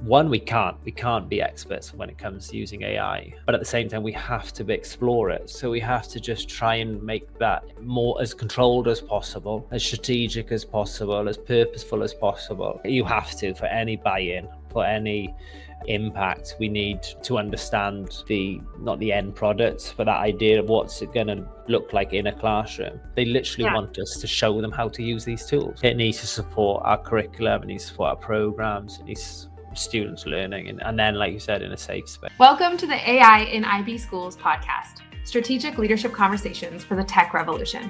one, we can't be experts when it comes to using AI, but at the same time we have to explore it. So we have to just try and make that more as controlled as possible, as strategic as possible, as purposeful as possible. You have to, for any buy-in, for any impact, we need to understand not the end product, but that idea of what's it going to look like in a classroom. They literally want us to show them how to use these tools. It needs to support our curriculum, it needs to support our programs, it needs students learning, and then, like you said, in a safe space. Welcome to the AI in IB Schools podcast, strategic leadership conversations for the tech revolution.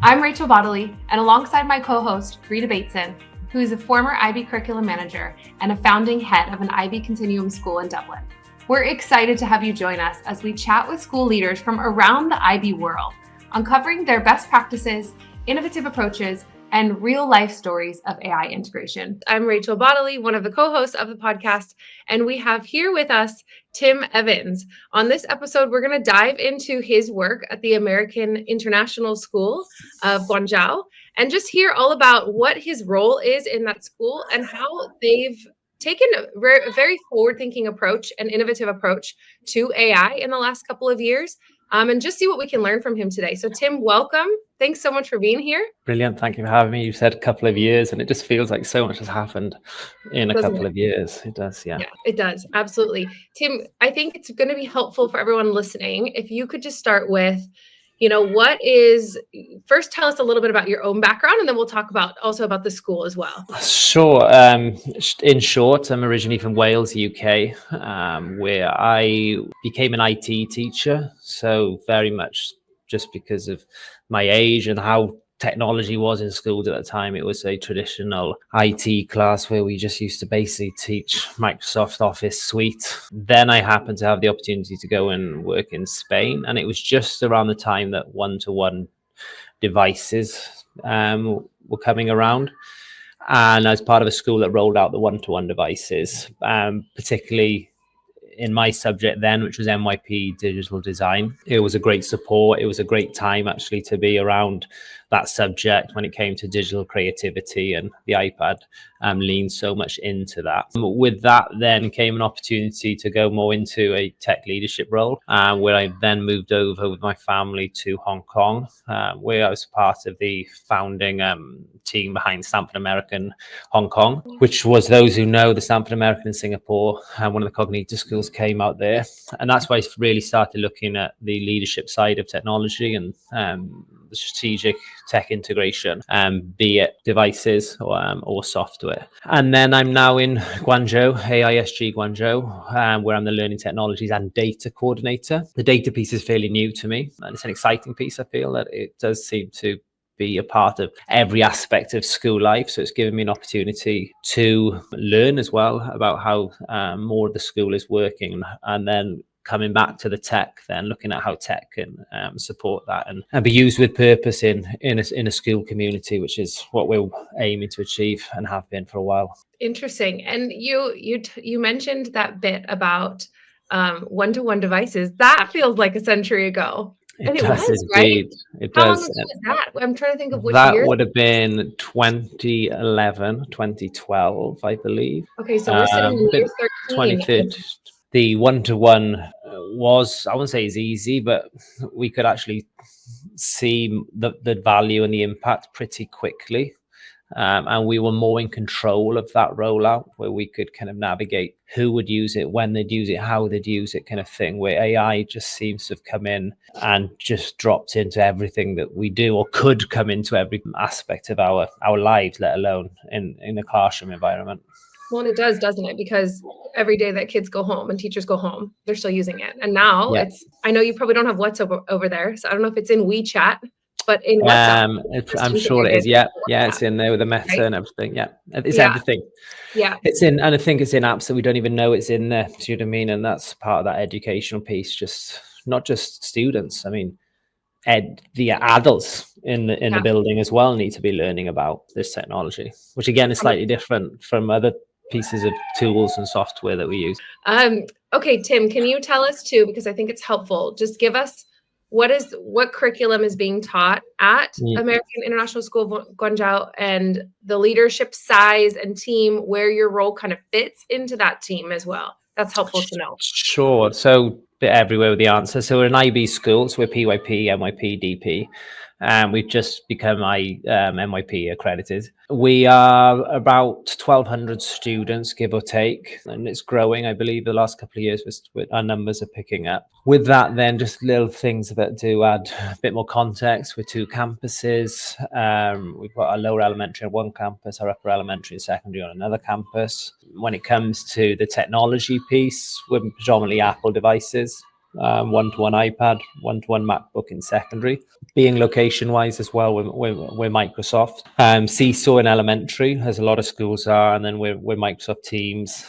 I'm Rachel Bodley, and alongside my co-host, Rita Bateson, who is a former IB curriculum manager and a founding head of an IB Continuum school in Dublin. We're excited to have you join us as we chat with school leaders from around the IB world, uncovering their best practices, innovative approaches, and real-life stories of AI integration. I'm Rachel Bodley, one of the co-hosts of the podcast, and we have here with us Tim Evans. On this episode, we're going to dive into his work at the American International School of Guangzhou and just hear all about what his role is in that school and how they've taken a very forward-thinking approach and innovative approach to AI in the last couple of years, and just see what we can learn from him today. So Tim, welcome. Thanks so much for being here. Brilliant. Thank you for having me. You said a couple of years, and it just feels like so much has happened in a couple of years. It does, yeah. Yeah, it does. Absolutely. Tim, I think it's going to be helpful for everyone listening if you could just start with, first tell us a little bit about your own background, and then we'll talk also about the school as well. Sure. In short, I'm originally from Wales, UK, where I became an IT teacher. So very much just because of my age and how technology was in schools at the time. It was a traditional IT class where we just used to basically teach Microsoft Office suite. Then I happened to have the opportunity to go and work in Spain, and it was just around the time that one-to-one devices were coming around. And as part of a school that rolled out the one-to-one devices, particularly in my subject then, which was NYP digital design. It was a great support. It was a great time actually to be around that subject when it came to digital creativity, and the iPad leaned so much into that. With that then came an opportunity to go more into a tech leadership role, where I then moved over with my family to Hong Kong, where I was part of the founding team behind Stanford American Hong Kong, which was, those who know, the Stanford American in Singapore, one of the cognitive schools came out there. And that's why I really started looking at the leadership side of technology and the strategic tech integration, be it devices or software. And then I'm now in Guangzhou, AISG Guangzhou, where I'm the learning technologies and data coordinator. The data piece is fairly new to me, and it's an exciting piece. I feel that it does seem to be a part of every aspect of school life. So it's given me an opportunity to learn as well about how more of the school is working, and then coming back to the tech, then looking at how tech can support that and be used with purpose in a school community, which is what we're aiming to achieve and have been for a while. Interesting. And you mentioned that bit about one-to-one devices. That feels like a century ago. It does indeed. Right? It does. How long ago was that? I'm trying to think of which that year. That would have been 2011, 2012, I believe. Okay, so we're sitting in year 13. 2013. The one-to-one was, I wouldn't say it's easy, but we could actually see the value and the impact pretty quickly. And we were more in control of that rollout, where we could kind of navigate who would use it, when they'd use it, how they'd use it, kind of thing, where AI just seems to have come in and just dropped into everything that we do, or could come into every aspect of our lives, let alone in a classroom environment. Well, it does, doesn't it? Because every day that kids go home and teachers go home, they're still using it. And now I know you probably don't have WhatsApp over there, so I don't know if it's in WeChat, but in WhatsApp. I'm sure it is. Yeah, it's in there with the meta and everything. Yeah, it's everything. Yeah, it's in, and I think it's in apps that we don't even know it's in there. Do you know what I mean? And that's part of that educational piece. Just not just students. I mean, the adults in the building as well need to be learning about this technology, which again is slightly different from other pieces of tools and software that we use. Okay, Tim, can you tell us too, because I think it's helpful, just give us what curriculum is being taught at American International School of Guangzhou, and the leadership size and team, where your role kind of fits into that team as well. That's helpful to know. Sure. So bit everywhere with the answer. So we're an IB school, so we're PYP, NYP, DP. We've just become NYP accredited. We are about 1,200 students, give or take, and it's growing. I believe the last couple of years, our numbers are picking up. With that, then just little things that do add a bit more context. We're 2 campuses. We've got our lower elementary on one campus, our upper elementary and secondary on another campus. When it comes to the technology piece, we're predominantly Apple devices. One-to-one iPad, one-to-one MacBook in secondary. Being location-wise as well, we're Microsoft. Seesaw in elementary, as a lot of schools are, and then we're Microsoft Teams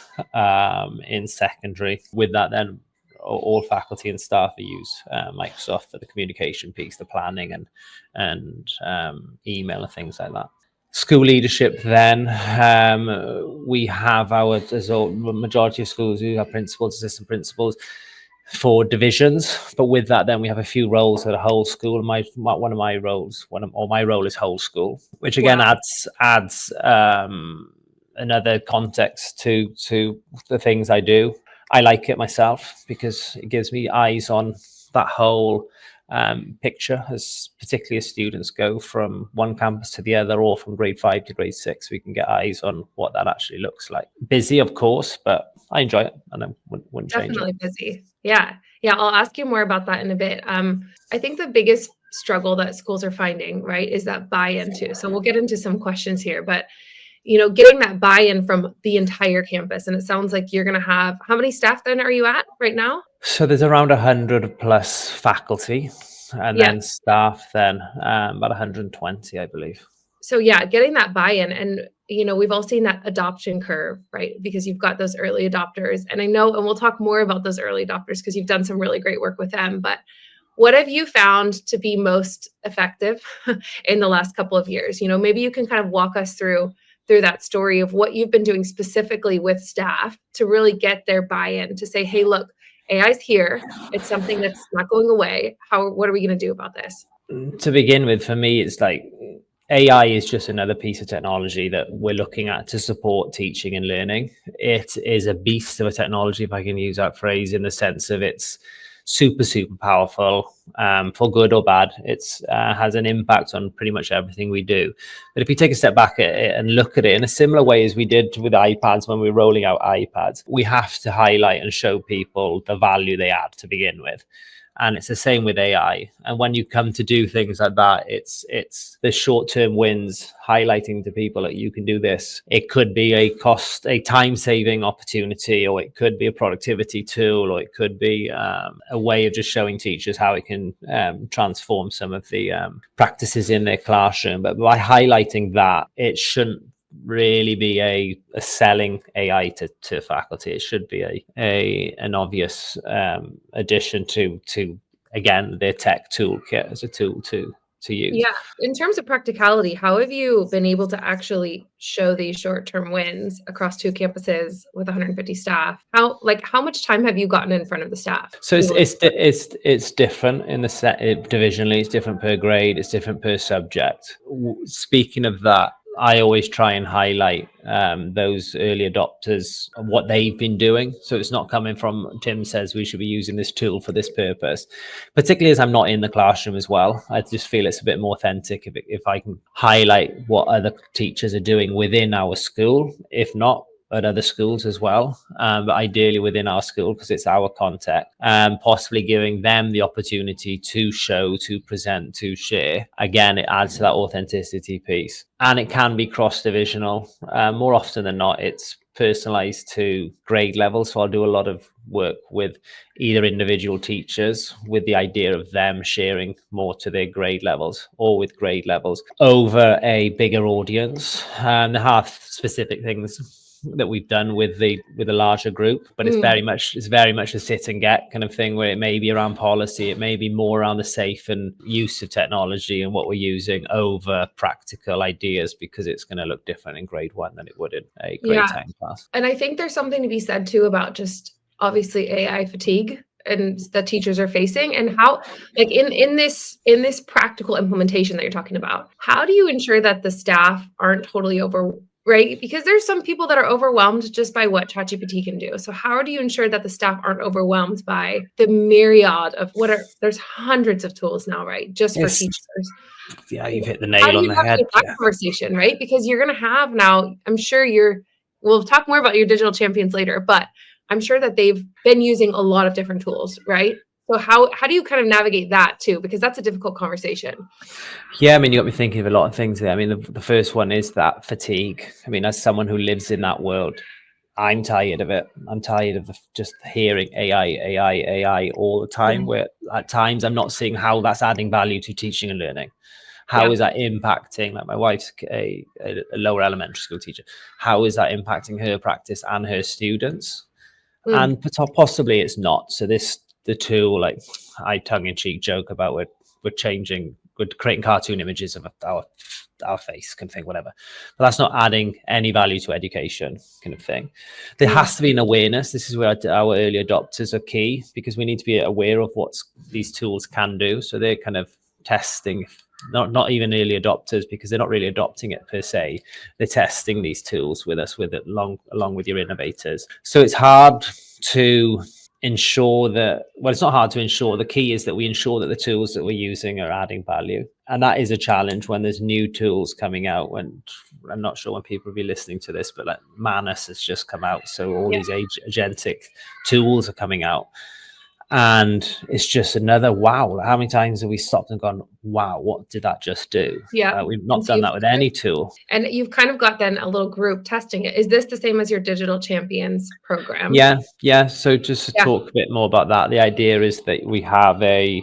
in secondary. With that, then all faculty and staff use Microsoft for the communication piece, the planning and email and things like that. School leadership, then we have there's a majority of schools who have principals, assistant principals for divisions, but with that, then we have a few roles at a whole school. My role is whole school, which again adds another context to the things I do. I like it myself because it gives me eyes on that whole picture, as particularly as students go from one campus to the other, or from grade 5 to grade 6, we can get eyes on what that actually looks like. Busy, of course, but I enjoy it, and I wouldn't change it. Definitely busy. Yeah. I'll ask you more about that in a bit. I think the biggest struggle that schools are finding, right, is that buy-in too. So we'll get into some questions here, but getting that buy-in from the entire campus. And it sounds like you're going to have, how many staff then are you at right now? So there's around 100 plus faculty, and then staff, then about 120, I believe. So getting that buy-in, and we've all seen that adoption curve, right? Because you've got those early adopters, and I know, and we'll talk more about those early adopters because you've done some really great work with them. But what have you found to be most effective in the last couple of years? Maybe you can kind of walk us through that story of what you've been doing specifically with staff to really get their buy-in, to say, hey, look, AI's here. It's something that's not going away. What are we going to do about this? To begin with, for me, it's like AI is just another piece of technology that we're looking at to support teaching and learning. It is a beast of a technology, if I can use that phrase, in the sense of it's super, super powerful, for good or bad. It's has an impact on pretty much everything we do. But if we take a step back at it and look at it in a similar way as we did with iPads when we were rolling out iPads, we have to highlight and show people the value they add to begin with. And it's the same with AI. And when you come to do things like that, it's the short-term wins, highlighting to people that you can do this. It could be a time-saving opportunity, or it could be a productivity tool, or it could be a way of just showing teachers how it can transform some of the practices in their classroom. But by highlighting that, it shouldn't really be a selling AI to faculty. It should be an obvious addition to again their tech toolkit as a tool to use. Yeah. In terms of practicality, how have you been able to actually show these short-term wins across 2 campuses with 150 staff? How much time have you gotten in front of the staff? So it's different in the set divisionally. It's different per grade. It's different per subject. Speaking of that, I always try and highlight those early adopters and what they've been doing. So it's not coming from Tim says we should be using this tool for this purpose, particularly as I'm not in the classroom as well. I just feel it's a bit more authentic if I can highlight what other teachers are doing within our school, if not at other schools as well, but ideally within our school because it's our content, and possibly giving them the opportunity to show, to present, to share. Again, it adds to that authenticity piece, and it can be cross-divisional. More often than not, it's personalized to grade levels. So I'll do a lot of work with either individual teachers with the idea of them sharing more to their grade levels, or with grade levels over a bigger audience. There are specific things that we've done with a larger group, but it's very much a sit and get kind of thing, where it may be around policy, it may be more around the safe and use of technology and what we're using over practical ideas, because it's going to look different in grade 1 than it would in a grade 10 class. And I think there's something to be said too about just obviously AI fatigue and that teachers are facing, and how, like, in this practical implementation that you're talking about, how do you ensure that the staff aren't totally over, right? Because there's some people that are overwhelmed just by what ChatGPT can do. So how do you ensure that the staff aren't overwhelmed by the myriad of there's hundreds of tools now, right? Just for It's, teachers. yeah, you've hit the How nail do on you the head. navigate that Yeah. conversation, right? Because you're going to have now, I'm sure we'll talk more about your digital champions later, but I'm sure that they've been using a lot of different tools, right? So how do you kind of navigate that too? Because that's a difficult conversation. Yeah, I mean, you got me thinking of a lot of things there. I mean, the first one is that fatigue. I mean, as someone who lives in that world, I'm tired of it. I'm tired of just hearing AI all the time, Yeah. where at times I'm not seeing how that's adding value to teaching and learning. How Yeah. is that impacting, like my wife's a lower elementary school teacher, how is that impacting her practice and her students? Mm. And possibly it's not. So the tool, like I tongue in cheek joke about, we're creating cartoon images of our face, kind of thing, whatever. But that's not adding any value to education, kind of thing. There Yeah. has to be an awareness. This is where our early adopters are key, because we need to be aware of what these tools can do. So they're kind of testing, not even early adopters, because they're not really adopting it per se. They're testing these tools with us, with it along with your innovators. So it's hard to ensure that, well, it's not hard to ensure. The key is that we ensure that the tools that we're using are adding value. And that is a challenge when there's new tools coming out. When I'm not sure when people will be listening to this, but like Manus has just come out. So all these agentic tools are coming out. And it's just another wow. How many times have we stopped and gone, wow, what did that just do? Yeah. We've And not so done that with any tool. and you've kind of got then a little group testing it. Is this the same as your digital champions program? Yeah. So just to Yeah. talk a bit more about that, the idea is that we have a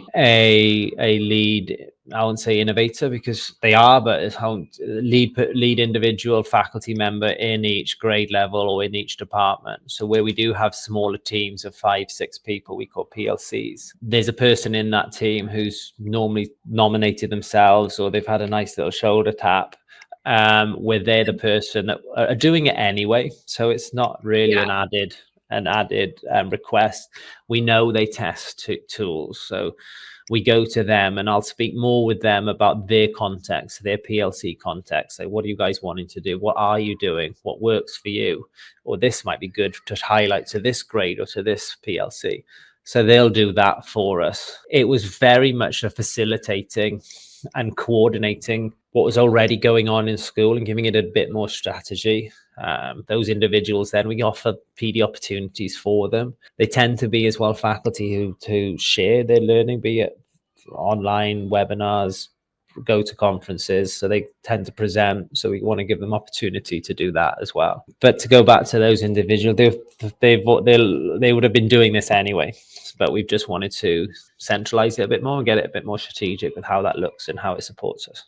lead. I won't say innovator because they are, but it's how lead individual faculty member in each grade level or in each department. So where we do have smaller teams of 5-6 people, we call PLCs. There's a person in that team who's normally nominated themselves, or they've had a nice little shoulder tap, where they're the person that are doing it anyway. So it's not really Yeah. an added request. We know they test tools, so we go to them, and I'll speak more with them about their context, their PLC context. Like, what are you guys wanting to do? What are you doing? What works for you? Or this might be good to highlight to this grade or to this PLC. So they'll do that for us. It was very much a facilitating and coordinating what was already going on in school and giving it a bit more strategy. Those individuals, then we offer PD opportunities for them. They tend to be as well faculty who share their learning, be it online webinars, go to conferences, so they tend to present. So we want to give them opportunity to do that as well. But to go back to those individuals, they would have been doing this anyway, but we've just wanted to centralize it a bit more and get it a bit more strategic with how that looks and how it supports us.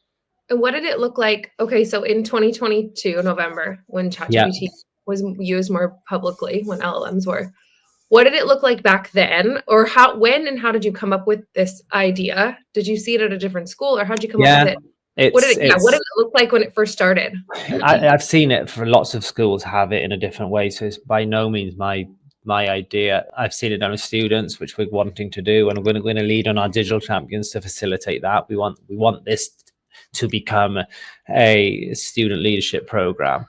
And what did it look like? Okay, so in 2022, November, when Yeah. ChatGPT was used more publicly, when LLMs were, what did it look like back then? Or when and how did you come up with this idea? Did you see it at a different school, or how did you come up with Yeah. it? What did It's it look like when it first started? I've seen it for lots of schools have it in a different way. So it's by no means my idea. I've seen it done with students, which we're wanting to do, and we're going to lead on our digital champions to facilitate that. We want this to become a student leadership program.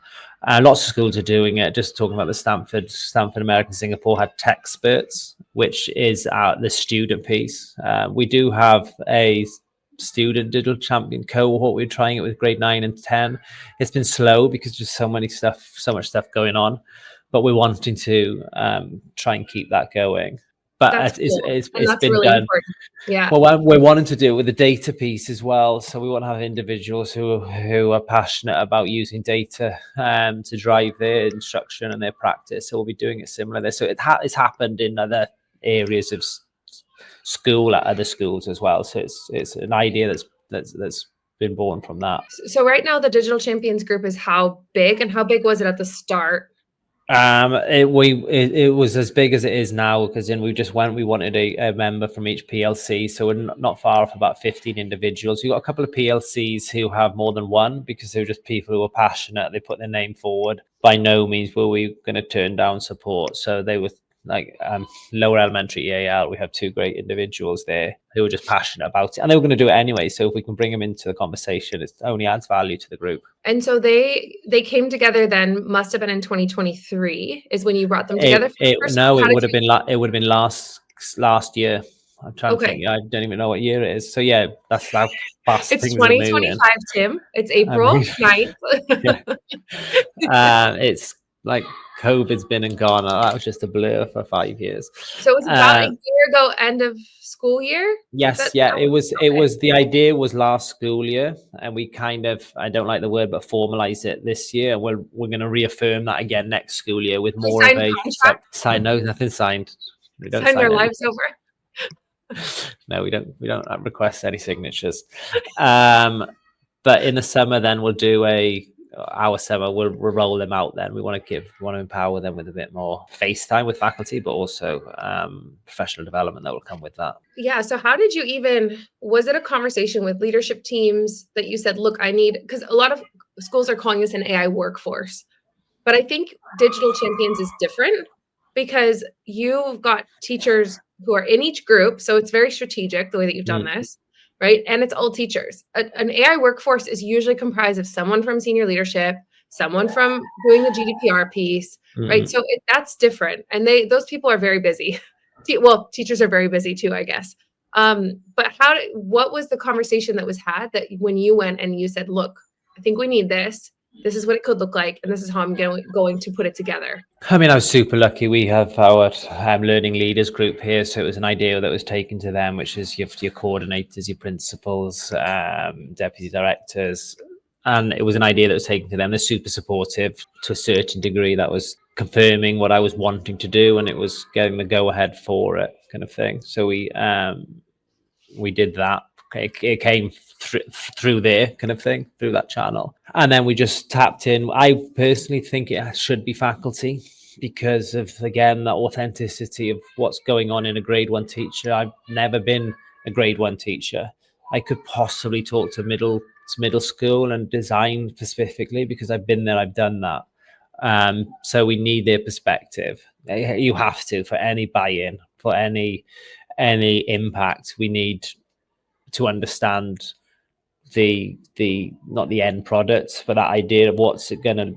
Lots of schools are doing it. Just talking about the Stanford, American, Singapore had tech experts, which is the student piece. We do have a student digital champion cohort. We're trying it with grade 9 and 10. It's been slow because there's so much stuff going on, but we're wanting to try and keep that going. That's But cool. And it's that's been really done. important. Yeah. Well, we're wanting to do it with the data piece as well. So we want to have individuals who are passionate about using data to drive their instruction and their practice. So we'll be doing it similar there. So it's happened in other areas of school at other schools as well. So it's an idea that's been born from that. So right now the Digital Champions group is how big, and how big was it at the start? It was as big as it is now, because then we wanted a member from each PLC, so we're not far off about 15 individuals. We've got a couple of PLCs who have more than one, because they're just people who are passionate. They put their name forward. By no means were we going to turn down support. So they were like lower elementary EAL, we have two great individuals there who are just passionate about it, and they were going to do it anyway. So if we can bring them into the conversation, it only adds value to the group. And so they came together then, must have been in 2023 is when you brought them together for the first No, time. it would have been last year. I'm trying to think. I don't even know what year it is. So yeah, that's how fast It's things are moving. 2025, Tim. It's April 9th. Yeah. It's like COVID's been and gone. That was just a blur for 5 years. So it was about a year ago, end of school year? Yes, it was the idea was last school year, and we kind of, I don't like the word, but formalize it this year. We're going to reaffirm that again next school year with more of a sign. No, nothing signed. We don't sign their lives over. No, we don't request any signatures. But in the summer, then we'll do our summer. We'll roll them out. Then we want to empower them with a bit more face time with faculty, but also professional development that will come with that. Yeah. So how did you was it a conversation with leadership teams that you said, look, because a lot of schools are calling this an AI workforce, but I think Digital Champions is different because you've got teachers who are in each group. So it's very strategic the way that you've done this, right? And it's all teachers. An AI workforce is usually comprised of someone from senior leadership, someone from doing the GDPR piece, right? So that's different. And those people are very busy. Well, teachers are very busy too, I guess. But what was the conversation that was had that when you went and you said, look, I think we need this. This is what it could look like, and this is how I'm going to put it together. I mean, I was super lucky. We have our learning leaders group here, so it was an idea that was taken to them, which is your coordinators, your principals, deputy directors, and it was an idea that was taken to them. They're super supportive to a certain degree. That was confirming what I was wanting to do, and it was getting the go ahead for it, kind of thing. So we did that. It came through there, kind of thing, through that channel. And then we just tapped in. I personally think it should be faculty because of, again, that authenticity of what's going on in a grade 1 teacher. I've never been a grade 1 teacher. I could possibly talk to middle school and design specifically because I've been there, I've done that. So we need their perspective. You have to, for any buy-in, for any impact, we need to understand the not the end product, but that idea of what's it going to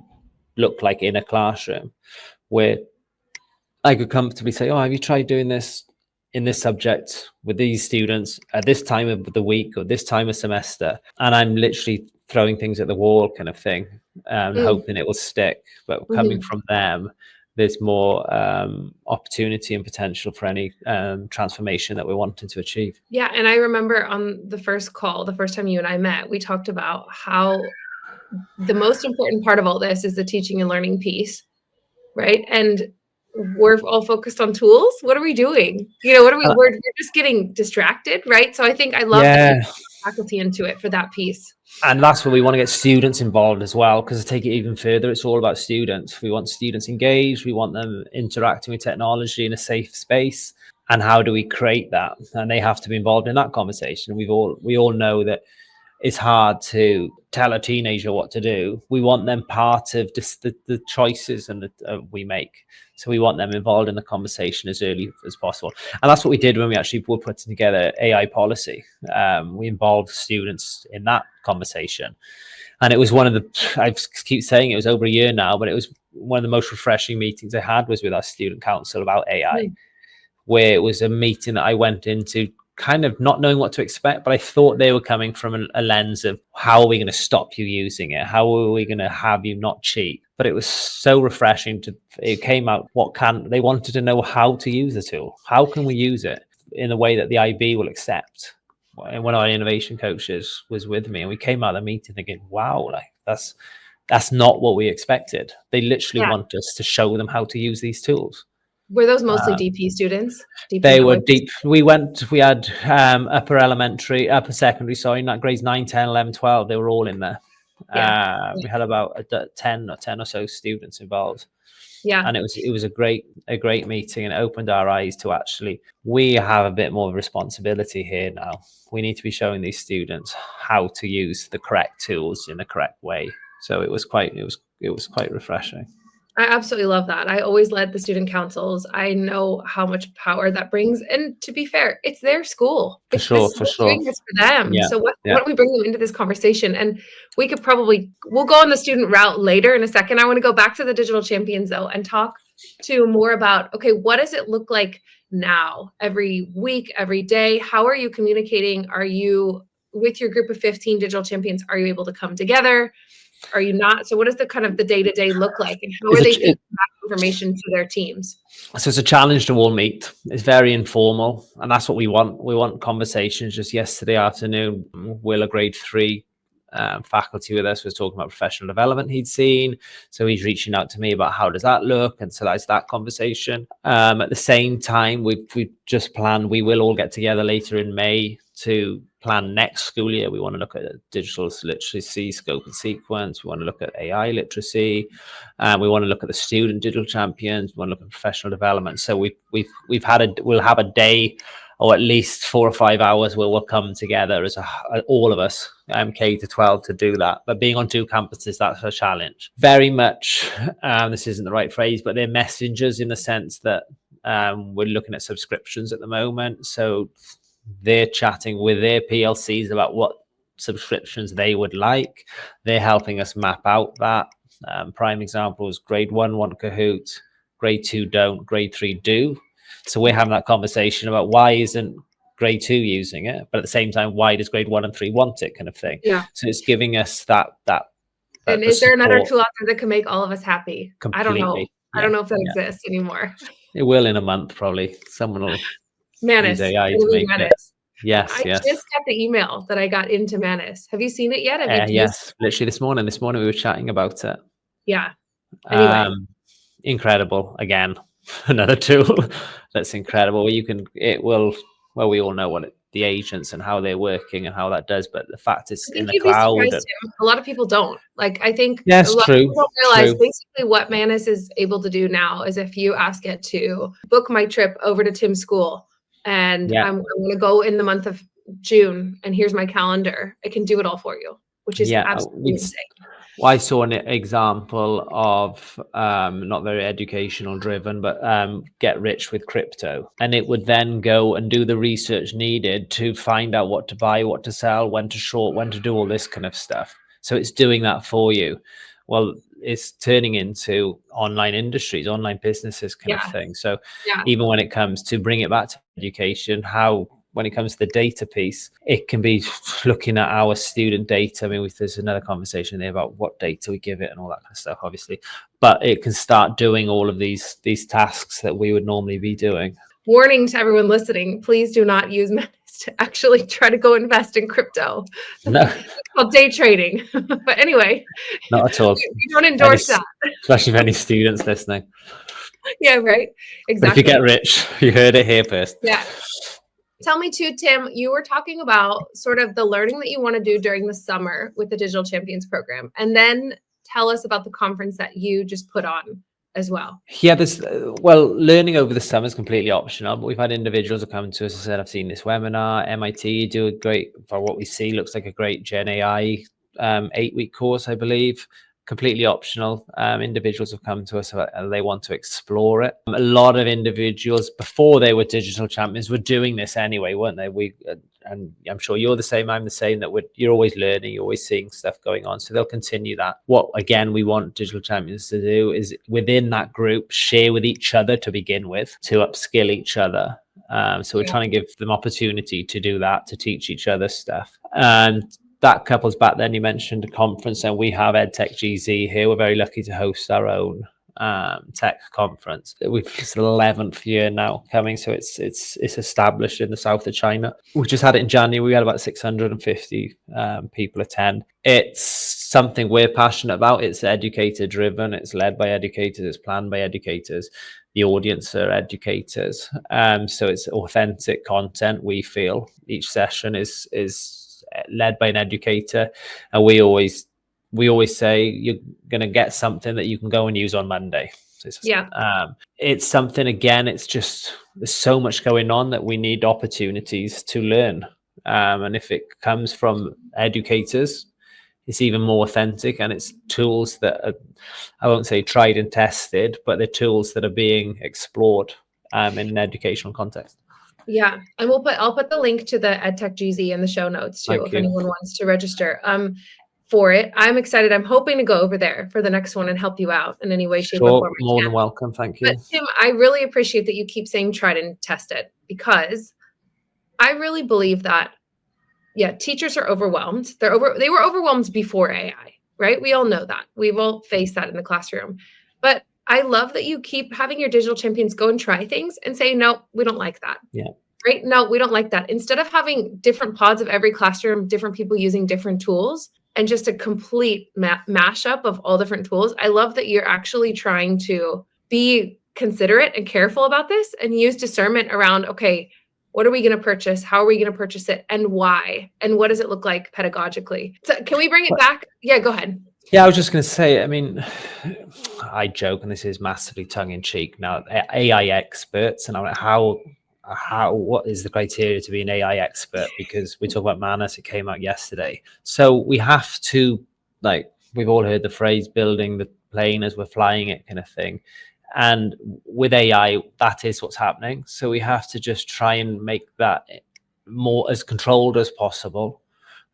look like in a classroom, where I could comfortably say, oh, have you tried doing this in this subject with these students at this time of the week or this time of semester? And I'm literally throwing things at the wall, kind of thing, and hoping it will stick. But coming from them, there's more opportunity and potential for any transformation that we're wanting to achieve. Yeah. And I remember on the first call, the first time you and I met, we talked about how the most important part of all this is the teaching and learning piece, right? And we're all focused on tools. What are we doing? We're just getting distracted, right? So I think I love that you put faculty into it for that piece. And that's where we want to get students involved as well, because to take it even further, it's all about students. We want students engaged. We want them interacting with technology in a safe space. And how do we create that? And they have to be involved in that conversation. We all know that it's hard to tell a teenager what to do. We want them part of the choices and we make. So we want them involved in the conversation as early as possible. And that's what we did when we actually were putting together AI policy. We involved students in that conversation. And it was I keep saying it was over a year now, but it was one of the most refreshing meetings I had was with our student council about AI, where it was a meeting that I went into kind of not knowing what to expect, but I thought they were coming from a lens of how are we going to stop you using it? How are we going to have you not cheat? But it was so refreshing it came out, they wanted to know how to use the tool. How can we use it in a way that the IB will accept? And one of our innovation coaches was with me and we came out of the meeting thinking, wow, like that's not what we expected. They literally want us to show them how to use these tools. Were those mostly DP students? They were deep. We had upper secondary, not grades 9, 10, 11, 12. They were all in there. We had about 10 or so students involved. Yeah. And it was a great meeting, and it opened our eyes to actually, we have a bit more responsibility here now. We need to be showing these students how to use the correct tools in the correct way. So it was quite refreshing. I absolutely love that. I always led the student councils. I know how much power that brings. And to be fair, it's their school. For It's this sure, we're for sure. doing this for them. Yeah, So yeah. why don't we bring them into this conversation? And we'll go on the student route later in a second. I want to go back to the digital champions though and talk to more about, okay, what does it look like now? Every week, every day? How are you communicating? Are you with your group of 15 digital champions? Are you able to come together? Are you not? So what does the kind of the day-to-day look like, and how are they feeding back information to their teams? So it's a challenge to all meet. It's very informal, and that's what we want. We want conversations. Just yesterday afternoon, Will, a grade 3 faculty with us, was talking about professional development he'd seen. So he's reaching out to me about how does that look, and so that's that conversation. At the same time, we just planned. We will all get together later in May to plan next school year. We want to look at digital literacy, scope and sequence. We want to look at AI literacy. We want to look at the student digital champions. We want to look at professional development. So we'll have a day, or at least 4 or 5 hours, where we'll come together as all of us, K to 12, to do that. But being on 2 campuses, that's a challenge. Very much, this isn't the right phrase, but they're messengers in the sense that we're looking at subscriptions at the moment. So they're chatting with their PLCs about what subscriptions they would like. They're helping us map out that. Prime example is grade 1 want Kahoot, grade 2 don't, grade 3 do. So we're having that conversation about why isn't grade 2 using it, but at the same time, why does grade 1 and 3 want it, kind of thing. Yeah. So it's giving us that and is there another tool out there that can make all of us happy? Completely. I don't know. Yeah. I don't know if that exists anymore. It will in a month, probably. Someone will Manus. use AI to make it. Yes, I just got the email that I got into Manus. Have you seen it yet? Yes, literally this morning. This morning we were chatting about it. Yeah. Anyway. Incredible. Again, another tool that's incredible. Well, we all know what the agents and how they're working and how that does, but the fact is in the cloud. A lot of people don't. Like, I think yes, a lot true, of people don't realize basically what Manus is able to do now is if you ask it to book my trip over to Tim's school, and I'm going to go in the month of June, and here's my calendar, it can do it all for you, which is absolutely insane. I saw an example of not very educational driven, but get rich with crypto. And it would then go and do the research needed to find out what to buy, what to sell, when to short, when to do all this kind of stuff. So it's doing that for you. Well, it's turning into online industries, online businesses kind of thing. So even when it comes to bring it back to education, when it comes to the data piece, it can be looking at our student data. I mean, there's another conversation there about what data we give it and all that kind of stuff, obviously. But it can start doing all of these tasks that we would normally be doing. Warning to everyone listening, please do not use Manus to actually try to go invest in crypto. No. It's called day trading. But anyway. Not at all. We don't endorse that. Especially if any students listening. Yeah, right. Exactly. But if you get rich, you heard it here first. Yeah. Tell me too, Tim, you were talking about sort of the learning that you want to do during the summer with the Digital Champions program, and then tell us about the conference that you just put on as well. Yeah, learning over the summer is completely optional, but we've had individuals who come to us and said, I've seen this webinar, MIT do a great, for what we see, looks like a great Gen AI 8-week course, I believe. Completely optional. Individuals have come to us and they want to explore it. A lot of individuals before they were digital champions were doing this anyway, weren't they? And I'm sure you're the same. I'm the same. That you're always learning, you're always seeing stuff going on. So they'll continue that. What again we want digital champions to do is within that group share with each other to begin with, to upskill each other. So we're trying to give them opportunity to do that, to teach each other stuff. And that couples back then, you mentioned a conference, and we have EdTech GZ here. We're very lucky to host our own tech conference. It's the 11th year now coming, so it's established in the south of China. We just had it in January. We had about 650 people attend. It's something we're passionate about. It's educator driven. It's led by educators. It's planned by educators. The audience are educators. So it's authentic content. We feel each session is led by an educator, and we always say you're going to get something that you can go and use on Monday. So it's something, again, it's just there's so much going on that we need opportunities to learn, and if it comes from educators, it's even more authentic, and it's tools that are, I won't say tried and tested, but they're tools that are being explored in an educational context. Yeah, and I'll put the link to the EdTech GZ in the show notes too, Thank if you. anyone wants to register for it. I'm excited. I'm hoping to go over there for the next one and help you out in any way, shape, or form. More than welcome. Thank you. But Tim, I really appreciate that you keep saying tried and tested, because I really believe that, yeah, teachers are overwhelmed. They were overwhelmed before AI, right? We all know that. We've all faced that in the classroom. But I love that you keep having your digital champions go and try things and say, no, we don't like that. Yeah. Right? No, we don't like that. Instead of having different pods of every classroom, different people using different tools, and just a complete mashup of all different tools, I love that you're actually trying to be considerate and careful about this and use discernment around, okay, what are we going to purchase? How are we going to purchase it? And why? And what does it look like pedagogically? So can we bring it back? Yeah, go ahead. Yeah, I was just going to say, I mean, I joke, and this is massively tongue in cheek now, AI experts, and I'm like, what is the criteria to be an AI expert? Because we talk about Manus, it came out yesterday. So we have to, like, we've all heard the phrase building the plane as we're flying it kind of thing. And with AI, that is what's happening. So we have to just try and make that more as controlled as possible,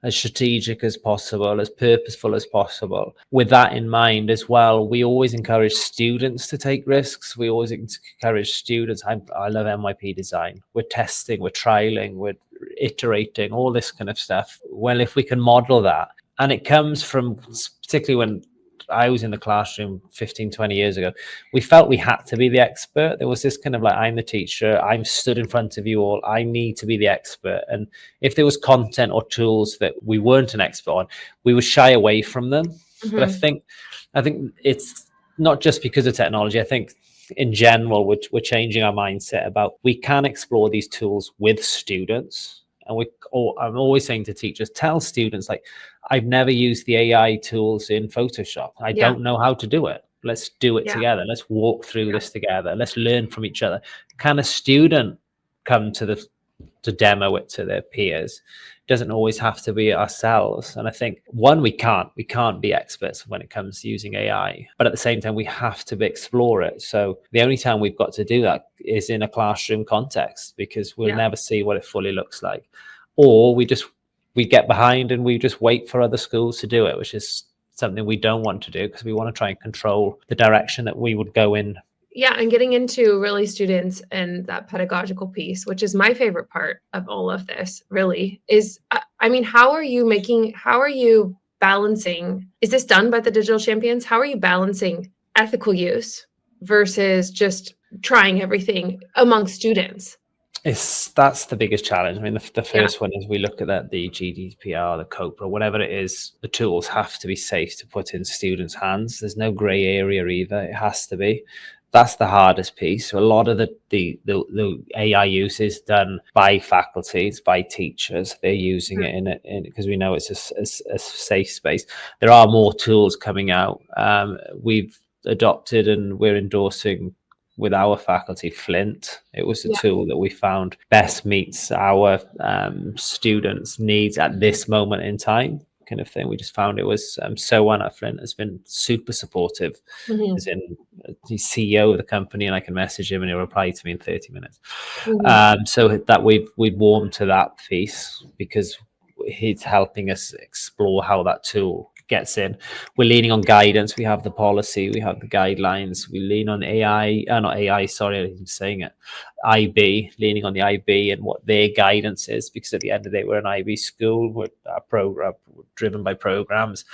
as strategic as possible, as purposeful as possible. With that in mind as well, we always encourage students to take risks. We always encourage students. I love MYP design. We're testing, we're trialing, we're iterating, all this kind of stuff. Well, if we can model that, and it comes from, particularly when I was in the classroom 15, 20 years ago, we felt we had to be the expert. There was this kind of like, I'm the teacher, I'm stood in front of you all, I need to be the expert. And if there was content or tools that we weren't an expert on, we would shy away from them. Mm-hmm. But I think it's not just because of technology. I think in general, we're changing our mindset about, we can explore these tools with students. And I'm always saying to teachers, tell students, like, I've never used the AI tools in Photoshop. I don't know how to do it. Let's do it together. Let's walk through this together. Let's learn from each other. Can a student come to demo it to their peers? It doesn't always have to be ourselves. And I think, one, we can't be experts when it comes to using AI, but at the same time, we have to explore it. So the only time we've got to do that is in a classroom context, because we'll never see what it fully looks like. Or we get behind and we just wait for other schools to do it, which is something we don't want to do, because we want to try and control the direction that we would go in. Yeah, and getting into really students and that pedagogical piece, which is my favorite part of all of this, really, is, I mean, how are you balancing, is this done by the digital champions? How are you balancing ethical use versus just trying everything among students? That's the biggest challenge. I mean, the first one is, we look at the GDPR, the COPRA, whatever it is, the tools have to be safe to put in students' hands. There's no gray area either. It has to be. That's the hardest piece. So a lot of the AI use is done by faculties, by teachers. They're using it in because we know it's a safe space. There are more tools coming out. We've adopted and we're endorsing with our faculty Flint. It was a tool that we found best meets our students' needs at this moment in time, kind of thing. We just found it was so on at Flint has been super supportive. As in, he's CEO of the company, and I can message him and he'll reply to me in 30 minutes. So that we've warmed to that piece, because he's helping us explore how that tool gets in. We're leaning on guidance. We have the policy, we have the guidelines. We lean on IB, leaning on the IB and what their guidance is, because at the end of the day, we're an IB school. We're driven by programs.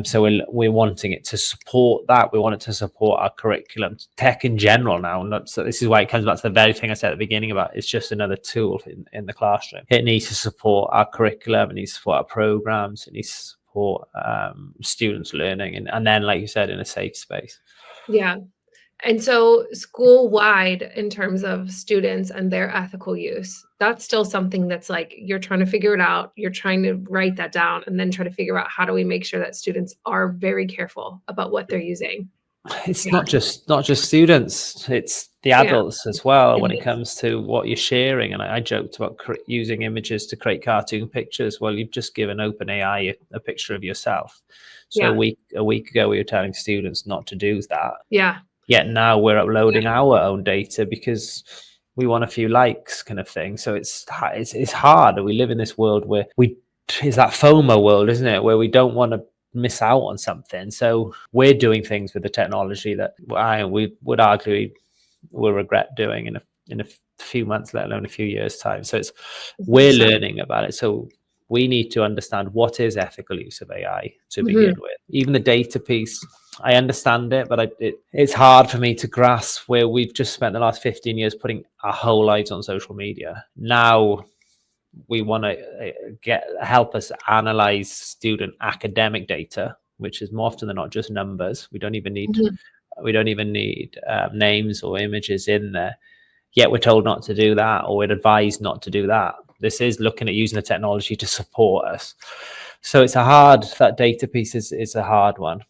So we're wanting it to support that. We want it to support our curriculum, tech in general now. So this is why it comes back to the very thing I said at the beginning about, it's just another tool in the classroom. It needs to support our curriculum. It needs to support our programs. It needs to support students learning. And then, like you said, in a safe space. Yeah. And so school-wide, in terms of students and their ethical use, that's still something that's like, you're trying to figure it out. You're trying to write that down and then try to figure out, how do we make sure that students are very careful about what they're using? It's Yeah. not just students, it's the Yeah. adults as well It when it is. comes to what you're sharing. And I joked about using images to create cartoon pictures. Well, you've just given OpenAI a picture of yourself. So Yeah. a week ago we were telling students not to do that, Yeah. yet now we're Yeah. uploading our own data because we want a few likes, kind of thing. So it's hard. We live in this world where we is that FOMO world, isn't it, where we don't want to miss out on something. So we're doing things with the technology that we would argue will regret doing in a few months, let alone a few years time. So it's we're 100%. learning about it. So we need to understand what is ethical use of AI to begin Mhm. with. Even the data piece, I understand it, but it's hard for me to grasp where we've just spent the last 15 years putting our whole lives on social media. Now we want to get help us analyze student academic data, which is more often than not just numbers. Mhm. We don't even need names or images in there. Yet we're told not to do that, or we're advised not to do that. This is looking at using the technology to support us. So it's a hard, that data piece is a hard one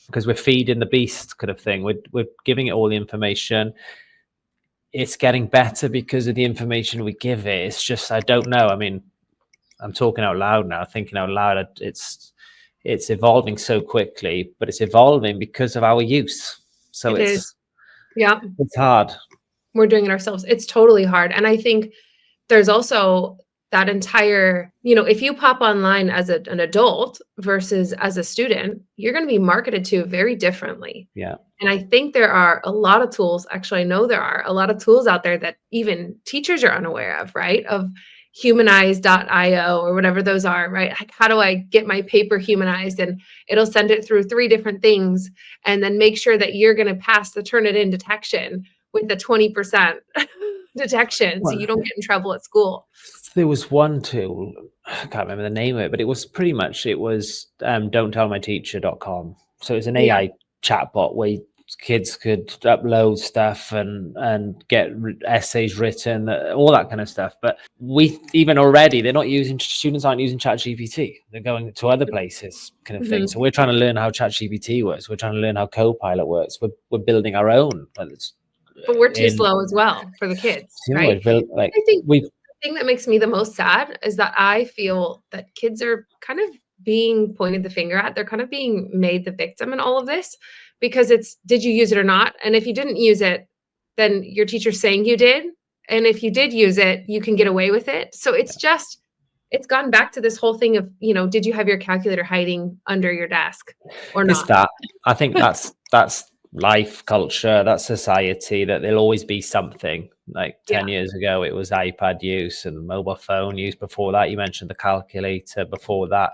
because we're feeding the beast, kind of thing. We're giving it all the information. It's getting better because of the information we give it. It's just, I don't know. I mean, I'm talking out loud now, thinking out loud. It's evolving so quickly, but it's evolving because of our use. So It is. Yeah. it's hard. We're doing it ourselves. It's totally hard. And I think there's also that entire, if you pop online as an adult versus as a student, you're going to be marketed to very differently. Yeah. And I think there are a lot of tools, actually, I know there are a lot of tools out there that even teachers are unaware of, right? Of humanize.io or whatever those are, right? Like, how do I get my paper humanized? And it'll send it through 3 different things and then make sure that you're going to pass the Turnitin detection with the 20% detection so you Well, don't get in trouble at school. there was one tool, I can't remember the name of it, but it was pretty much, it was don'ttellmyteacher.com. So it's an Yeah, AI chatbot where kids could upload stuff and get essays written, all that kind of stuff. But we even already, students aren't using ChatGPT. They're going to other places, kind of thing. mhm. So we're trying to learn how ChatGPT works. We're trying to learn how Copilot works. We're building our own. But it's But we're too in, slow as well for the kids, we're right? built like I think we the thing that makes me the most sad is that I feel that kids are kind of being pointed the finger at. They're kind of being made the victim in all of this because it's, did you use it or not? And if you didn't use it, then your teacher's saying you did. And if you did use it, you can get away with it. So it's just, it's gone back to this whole thing of, did you have your calculator hiding under your desk or It's not? that. I think that's life, culture, that's society, that there'll always be something. Like Yeah. 10 years ago, it was iPad use and mobile phone use. Before that, you mentioned the calculator. Before that,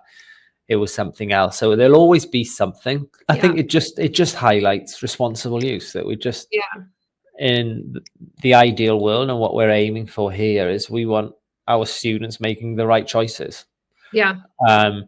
it was something else. So there'll always be something. I Yeah. think it just highlights responsible use, that we just Yeah. in the ideal world, and what we're aiming for here is we want our students making the right choices. Yeah. Um,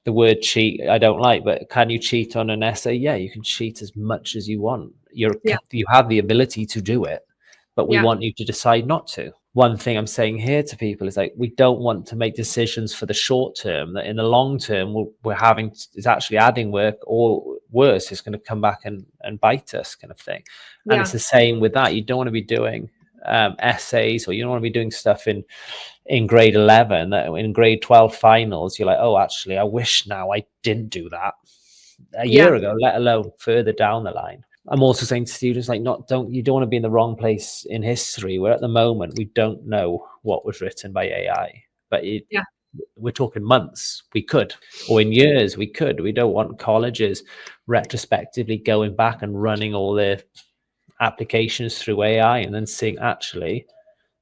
the word cheat I don't like, but can you cheat on an essay? Yeah, you can cheat as much as you want. Yeah. You have the ability to do it, but we Yeah. want you to decide not to. One thing I'm saying here to people is, like, we don't want to make decisions for the short term that in the long term we're having is actually adding work, or worse, is going to come back and bite us, kind of thing. And it's Yeah. the same with that. You don't want to be doing essays, or you don't want to be doing stuff in grade 11, in grade 12 finals. You're like, oh, actually, I wish now I didn't do that a Yeah. year ago, let alone further down the line. I'm also saying to students, like, you don't want to be in the wrong place in history, where at the moment we don't know what was written by AI, but Yeah. we're talking months we could, or in years we could. We don't want colleges retrospectively going back and running all their applications through AI and then seeing, actually,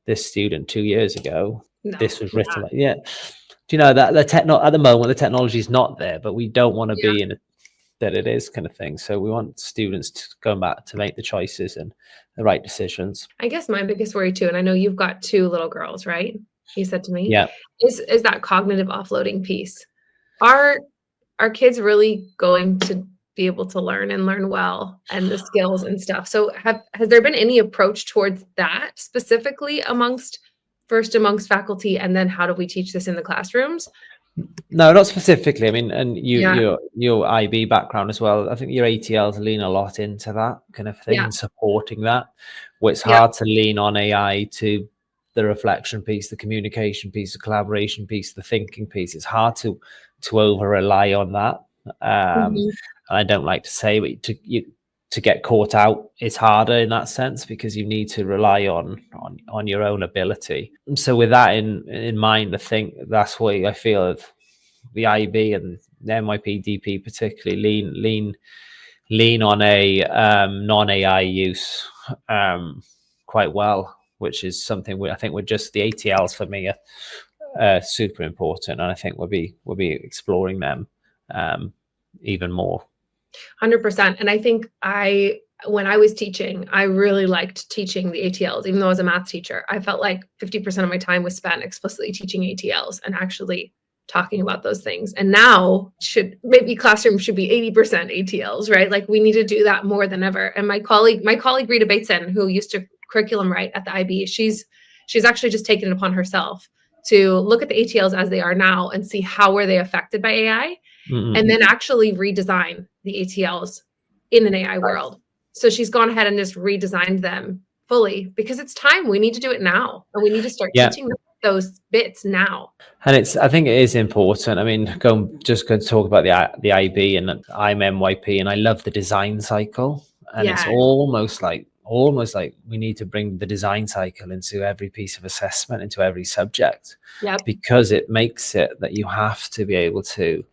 this student 2 years ago, No. this was Yeah. written like, yeah. Do you know that at the moment the technology is not there, but we don't want to Yeah. be in that it is, kind of thing. So we want students to go back to make the choices and the right decisions. I guess my biggest worry too, and I know you've got 2 little girls, right? You said to me, Yeah. is that cognitive offloading piece. Are are kids really going to be able to learn and learn well and the skills and stuff? So has there been any approach towards that specifically amongst faculty, and then how do we teach this in the classrooms? No, not specifically. I mean, and Yeah, your IB background as well. I think your ATLs lean a lot into that kind of thing yeah, and supporting that. Where it's yep. hard to lean on AI to the reflection piece, the communication piece, the collaboration piece, the thinking piece. It's hard to over rely on that. Mhm. And I don't like to say, but to get caught out is harder in that sense because you need to rely on your own ability. So with that in mind, I think that's why I feel the IB and the NYPDP particularly lean on a non AI use quite well, which is something I think we're just the ATLs for me are super important, and I think we'll be exploring them even more. 100%. And I think when I was teaching, I really liked teaching the ATLs, even though I was a math teacher. I felt like 50% of my time was spent explicitly teaching ATLs and actually talking about those things. And now maybe classroom should be 80% ATLs, right? Like we need to do that more than ever. And my colleague Rita Bateson, who used to curriculum write at the IB, she's actually just taken it upon herself to look at the ATLs as they are now and see how were they affected by AI, and then actually redesign the ATLs in an AI world. So she's gone ahead and just redesigned them fully because it's time. We need to do it now, and we need to start Yeah. teaching those bits now. And I think it is important. I mean, going to talk about the IB, and I'm MYP, and I love the design cycle. And it's Yeah. almost like we need to bring the design cycle into every piece of assessment, into every subject, Yep. because it makes it that you have to be able to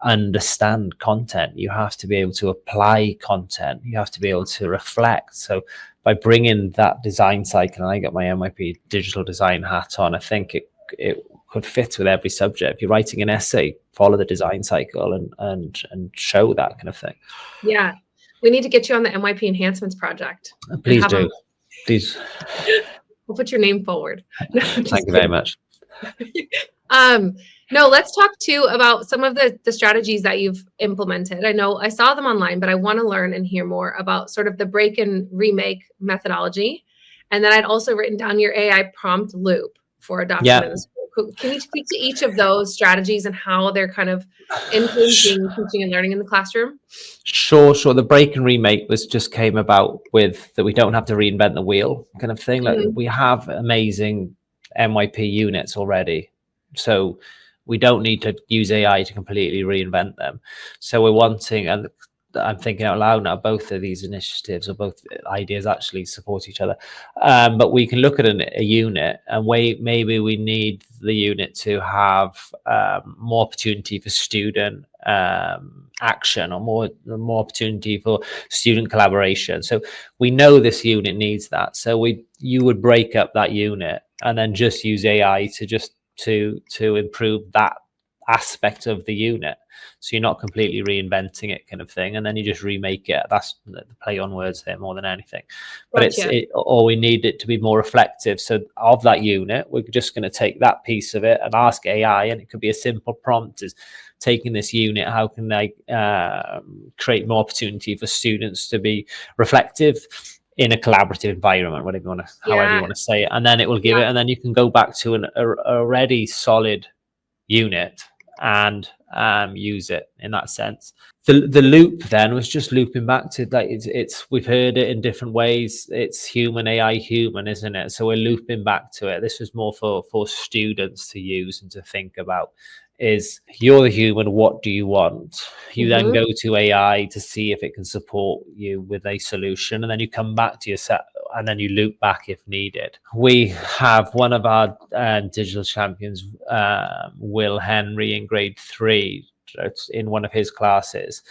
understand content. You have to be able to apply content. You have to be able to reflect. So by bringing that design cycle, and I got my MYP digital design hat on, I think it could fit with every subject. If you're writing an essay, follow the design cycle and show that kind of thing. Yeah. We need to get you on the MYP enhancements project. Please do. Please. We'll put your name forward. No, Thank you very much. No, let's talk too about some of the strategies that you've implemented. I know I saw them online, but I want to learn and hear more about sort of the break and remake methodology. And then I'd also written down your AI prompt loop for adoption in the school. Can you speak to each of those strategies and how they're kind of influencing teaching and learning in the classroom? Sure. The break and remake just came about with that we don't have to reinvent the wheel kind of thing. Like we have amazing MYP units already, so we don't need to use AI to completely reinvent them. So we're wanting, and I'm thinking out loud now, both of these initiatives or both ideas actually support each other. But we can look at a unit and maybe we need the unit to have more opportunity for student action, or more opportunity for student collaboration. So we know this unit needs that. So you would break up that unit and then just use AI to improve that aspect of the unit. So you're not completely reinventing it kind of thing, and then you just remake it. That's the play on words there more than anything. But or we need it to be more reflective. So of that unit, we're just going to take that piece of it and ask AI, and it could be a simple prompt is taking this unit, how can they create more opportunity for students to be reflective in a collaborative environment, whatever you want to, however you want to say it, and then it will give it, and then you can go back to an already solid unit and use it in that sense. The loop then was just looping back to like it's we've heard it in different ways. It's human AI human, isn't it? So we're looping back to it. This was more for students to use and to think about. Is you're the human, what do you want? You then go to AI to see if it can support you with a solution, and then you come back to your set and then you loop back if needed. We have one of our digital champions, Will Henry, in grade 3, in one of his classes,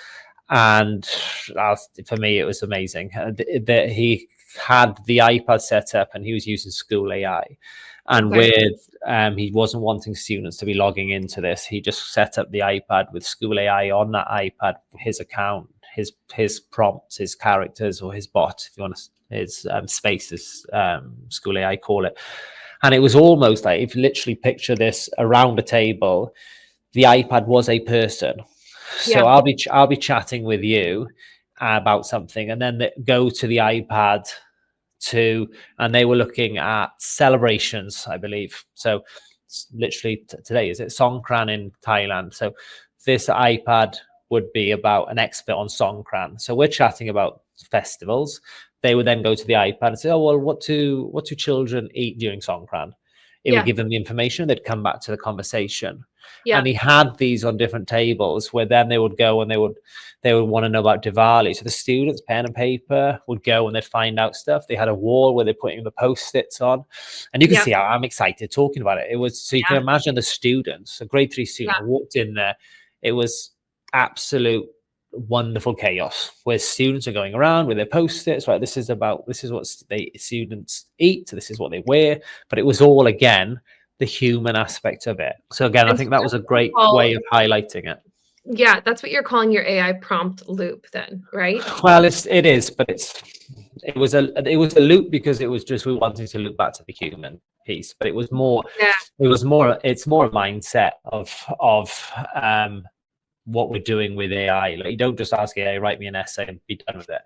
and for me it was amazing that he had the iPad set up and he was using school AI. And with he wasn't wanting students to be logging into this. He just set up the iPad with school AI on that iPad, his account, his prompts, his characters, or his bot, if you want to, his spaces, school AI call it. And it was almost like, if you literally picture this around a table, the iPad was a person. So I'll be chatting with you about something, and then go to the iPad and they were looking at celebrations, I believe. So literally today, is it Songkran in Thailand? So this iPad would be about an expert on Songkran. So we're chatting about festivals. They would then go to the iPad and say, oh, well, what do children eat during Songkran? It would give them the information. They'd come back to the conversation. Yeah. And he had these on different tables where then they would go and they would want to know about Diwali. So the students, pen and paper, would go and they'd find out stuff. They had a wall where they're putting the post-its on. And you can see how I'm excited talking about it. It was, so you can imagine the students, a grade 3 student, I walked in there. It was absolute wonderful chaos where students are going around with their post-its, right? This is what students eat, this is what they wear, but it was all, again, the human aspect of it. So again, I think that was a great way of highlighting it. Yeah, that's what you're calling your AI prompt loop then, right? Well, it is, but it was a loop because it was just, we wanted to loop back to the human piece, but it was more, it's more a mindset of what we're doing with AI. Like, you don't just ask AI, write me an essay and be done with it.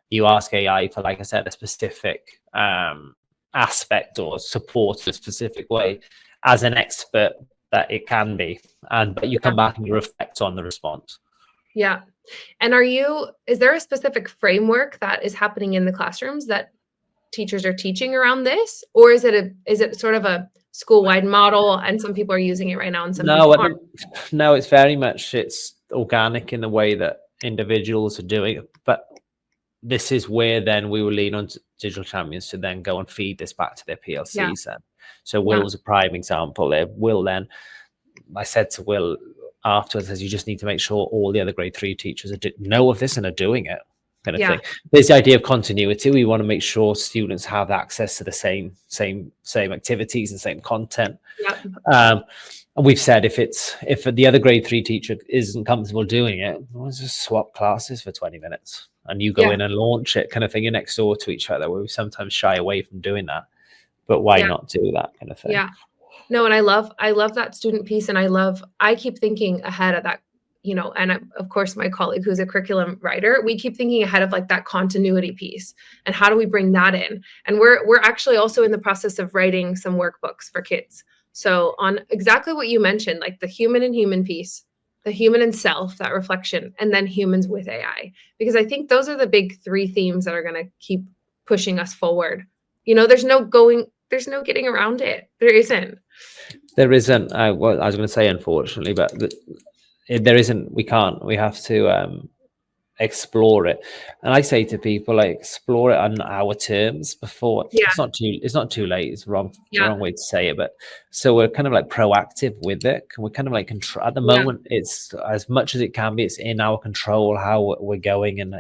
You ask AI for, like I said, a specific aspect or support a specific way as an expert that it can be. But you come back and you reflect on the response. Yeah. And is there a specific framework that is happening in the classrooms that teachers are teaching around this? Or is it sort of a school-wide model and some people are using it right now and some people aren't? No, it's very much, it's organic in the way that individuals are doing it. But this is where then we will lean on digital champions to then go and feed this back to their PLCs then. So Will's a prime example there. Will then, I said to Will afterwards, as you just need to make sure all the other grade 3 teachers know of this and are doing it, kind of thing. There's the idea of continuity. We want to make sure students have access to the same activities and same content. And we've said if the other grade 3 teacher isn't comfortable doing it, we'll just swap classes for 20 minutes and you go in and launch it, kind of thing. You're next door to each other, where we sometimes shy away from doing that, but why not do that kind of thing? Yeah. No, and I love that student piece. And I keep thinking ahead of that, and of course, my colleague who's a curriculum writer, we keep thinking ahead of like that continuity piece and how do we bring that in? And we're actually also in the process of writing some workbooks for kids. So on exactly what you mentioned, like the human and human piece, the human and self, that reflection, and then humans with AI, because I think those are the big 3 themes that are going to keep pushing us forward. There's no getting around it. There isn't. I was going to say, unfortunately, but there isn't. We can't. We have to explore it. And I say to people, like, explore it on our terms before. It's not too late. It's the wrong way to say it. But so we're kind of like proactive with it. We're kind of like at the moment, it's as much as it can be, it's in our control how we're going, and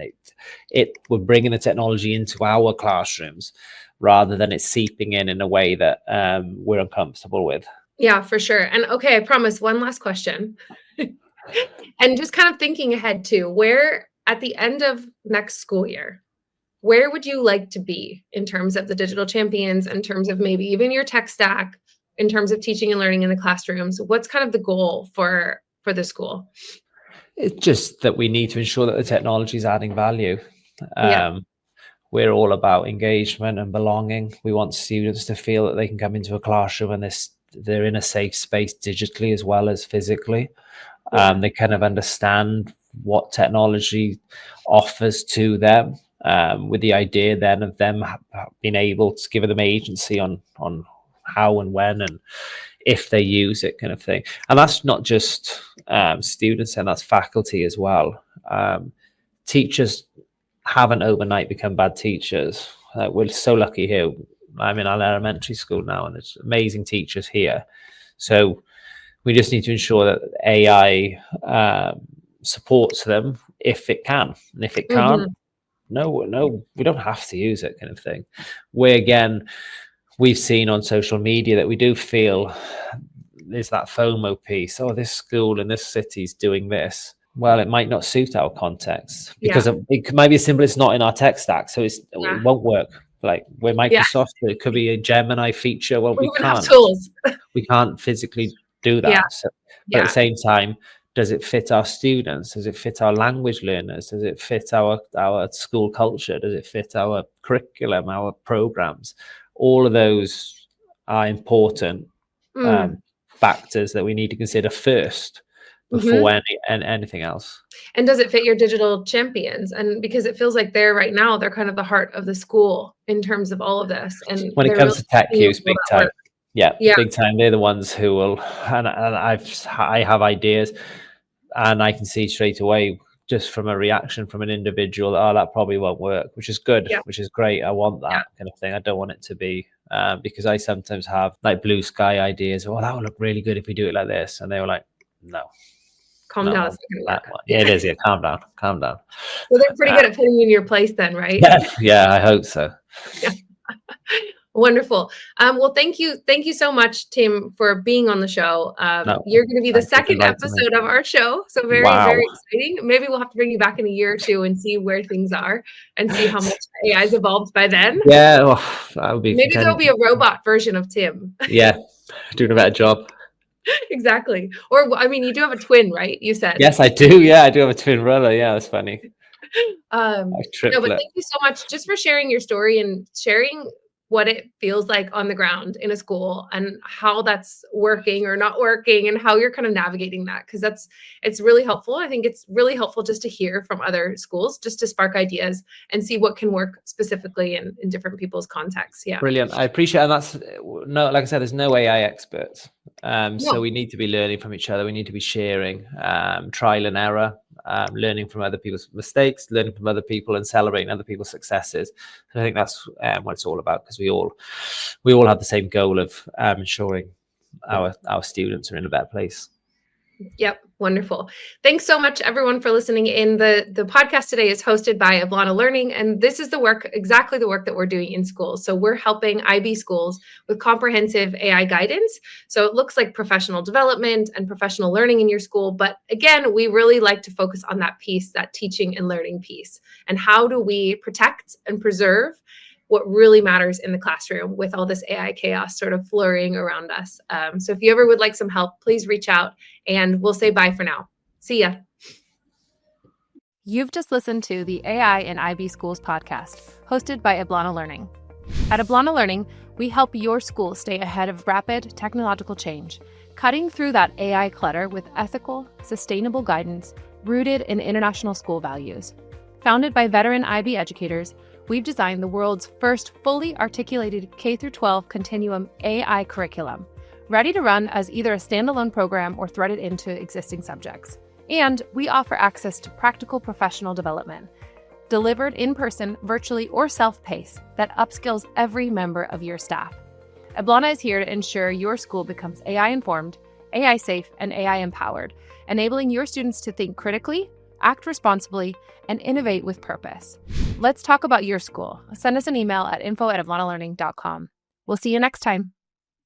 we're bringing the technology into our classrooms rather than it seeping in a way that we're uncomfortable with. Yeah, for sure. And okay, I promise one last question. And just kind of thinking ahead too, where at the end of next school year, where would you like to be in terms of the digital champions, in terms of maybe even your tech stack, in terms of teaching and learning in the classrooms? What's kind of the goal for the school? It's just that we need to ensure that the technology is adding value. We're all about engagement and belonging. We want students to feel that they can come into a classroom and they're in a safe space digitally as well as physically. They kind of understand what technology offers to them, with the idea then of them being able to give them agency on how and when and if they use it, kind of thing. And that's not just students, and that's faculty as well. Teachers haven't overnight become bad teachers. We're so lucky here. I'm in our elementary school now, and there's amazing teachers here. So we just need to ensure that AI supports them if it can. And if it can't, no, we don't have to use it, kind of thing. Where again, we've seen on social media that we do feel there's that FOMO piece. Oh, this school in this city is doing this. Well, it might not suit our context because it might be as simple as not in our tech stack. So it won't work. Like with Microsoft, it could be a Gemini feature. Well, we can't. We can't physically do that. But at the same time, does it fit our students? Does it fit our language learners? Does it fit our school culture? Does it fit our curriculum, our programs? All of those are important factors that we need to consider first before anything else. And does it fit your digital champions? And because it feels like right now, they're kind of the heart of the school in terms of all of this. And When it they're comes really to tech use, big time. Yeah, Yeah. big time. They're the ones who will, and I have ideas, and I can see straight away just from a reaction from an individual, oh, that probably won't work, which is good, which is great. I want that kind of thing. I don't want it to be, because I sometimes have like blue sky ideas. Oh, that would look really good if we do it like this. And they were like, no. Calm down. It's not gonna work. Yeah, it is. Yeah, calm down. So they're pretty good at putting you in your place then, right? Yeah, I hope so. Yeah. Wonderful. Well, thank you so much, Tim, for being on the show. You're going to be the second episode of our show, so very exciting. Maybe we'll have to bring you back in a year or two and see where things are and see how much AI has evolved by then. Yeah, well, that would be. Maybe there'll be a robot version of Tim. Yeah, doing a better job. Exactly. Or I mean, you do have a twin, right? You said. Yes, I do. Yeah, I do have a twin brother. Yeah, that's funny. No, but thank you so much just for sharing your story and sharing what it feels like on the ground in a school and how that's working or not working and how you're kind of navigating that. Because it's really helpful. I think it's really helpful just to hear from other schools, just to spark ideas and see what can work specifically in different people's contexts. Yeah. Brilliant. I appreciate it. And that's like I said, there's no AI experts. So we need to be learning from each other. We need to be sharing, trial and error, learning from other people's mistakes, learning from other people and celebrating other people's successes. And I think that's what it's all about, because we all have the same goal of ensuring our students are in a better place. Yep. Wonderful. Thanks so much, everyone, for listening in. The podcast today is hosted by Ablana Learning, and this is exactly the work that we're doing in schools. So we're helping IB schools with comprehensive AI guidance. So it looks like professional development and professional learning in your school. But again, we really like to focus on that piece, that teaching and learning piece. And how do we protect and preserve what really matters in the classroom with all this AI chaos sort of flurrying around us. So if you ever would like some help, please reach out, and we'll say bye for now. See ya. You've just listened to the AI in IB Schools podcast, hosted by Ablana Learning. At Ablana Learning, we help your school stay ahead of rapid technological change, cutting through that AI clutter with ethical, sustainable guidance rooted in international school values. Founded by veteran IB educators, we've designed the world's first fully articulated K-12 continuum AI curriculum, ready to run as either a standalone program or threaded into existing subjects. And we offer access to practical professional development, delivered in person, virtually, or self-paced, that upskills every member of your staff. Ablana is here to ensure your school becomes AI-informed, AI-safe, and AI-empowered, enabling your students to think critically, act responsibly, and innovate with purpose. Let's talk about your school. Send us an email at info@ablanalearning.com. We'll see you next time.